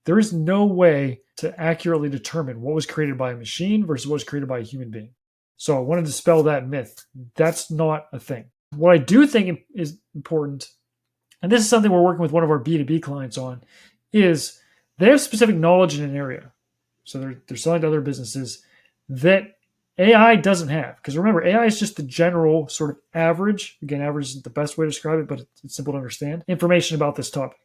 There is no way to accurately determine what was created by a machine versus what was created by a human being. So I wanted to dispel that myth. That's not a thing. What I do think is important, and this is something we're working with one of our B2B clients on, is they have specific knowledge in an area. So they're selling to other businesses that AI doesn't have. Because remember, AI is just the general sort of average. Again, average isn't the best way to describe it, but it's simple to understand. Information about this topic.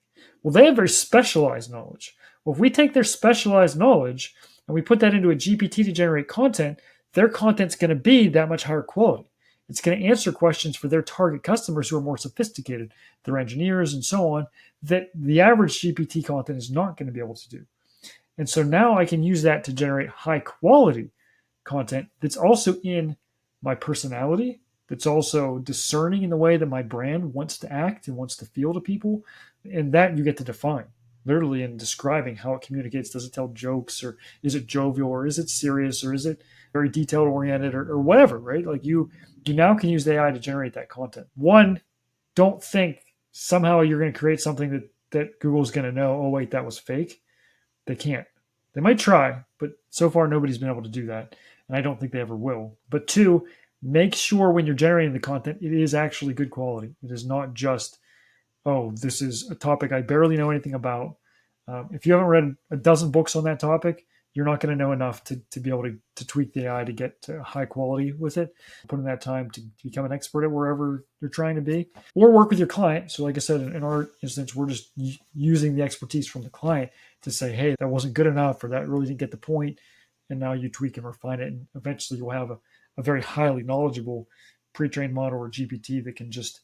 Well, they have very specialized knowledge. Well, if we take their specialized knowledge and we put that into a GPT to generate content, their content's going to be that much higher quality. It's going to answer questions for their target customers who are more sophisticated, their engineers and so on, that the average GPT content is not going to be able to do. And so now I can use that to generate high quality content that's also in my personality, that's also discerning in the way that my brand wants to act and wants to feel to people. And that you get to define literally in describing how it communicates. Does it tell jokes, or is it jovial, or is it serious, or is it very detailed oriented, or whatever, right? Like you now can use the AI to generate that content. One, don't think somehow you're going to create something that Google's going to know, oh, wait, that was fake. They can't. They might try, but so far nobody's been able to do that. And I don't think they ever will. But two, make sure when you're generating the content, it is actually good quality. It is not just, oh, this is a topic I barely know anything about. If you haven't read a dozen books on that topic, you're not going to know enough to be able to tweak the AI to get to high quality with it. Put in that time to become an expert at wherever you're trying to be, or work with your client. So like I said, in our instance, we're just using the expertise from the client to say, hey, that wasn't good enough, or that really didn't get the point. And now you tweak and refine it. And eventually you'll have a very highly knowledgeable pre-trained model or GPT that can just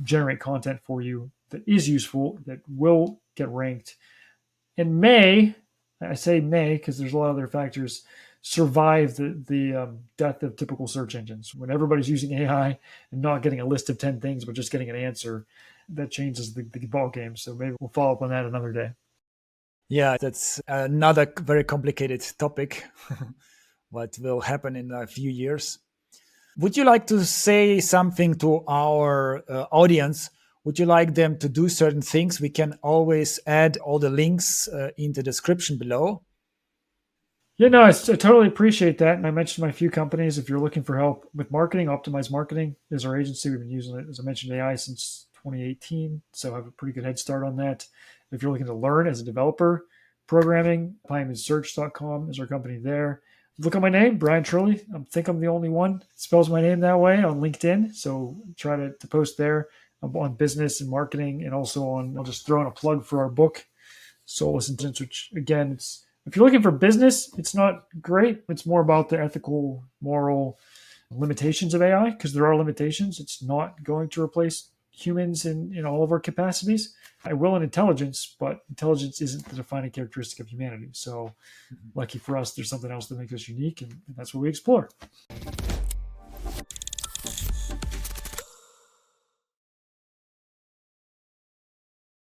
generate content for you that is useful, that will get ranked, and I say may because there's a lot of other factors, survive the death of typical search engines. When everybody's using AI and not getting a list of 10 things, but just getting an answer, that changes the ball game. So maybe we'll follow up on that another day. Yeah, that's another very complicated topic. What will happen in a few years? Would you like to say something to our audience? Would you like them to do certain things? We can always add all the links in the description below. Yeah, no, I totally appreciate that. And I mentioned my few companies. If you're looking for help with marketing, Optimize Marketing is our agency. We've been using it, as I mentioned, AI since 2018. So I have a pretty good head start on that. If you're looking to learn as a developer programming, PineSearch.com is our company there. Look at my name, Bryan Trilli. I think I'm the only one that spells my name that way on LinkedIn. So try to post there. I'm on business and marketing, and also I'll just throw in a plug for our book, Soulless Intelligence, which again, if you're looking for business, it's not great. It's more about the ethical, moral limitations of AI, because there are limitations. It's not going to replace humans in all of our capacities. I will in intelligence, but intelligence isn't the defining characteristic of humanity. So lucky for us, there's something else that makes us unique, and that's what we explore.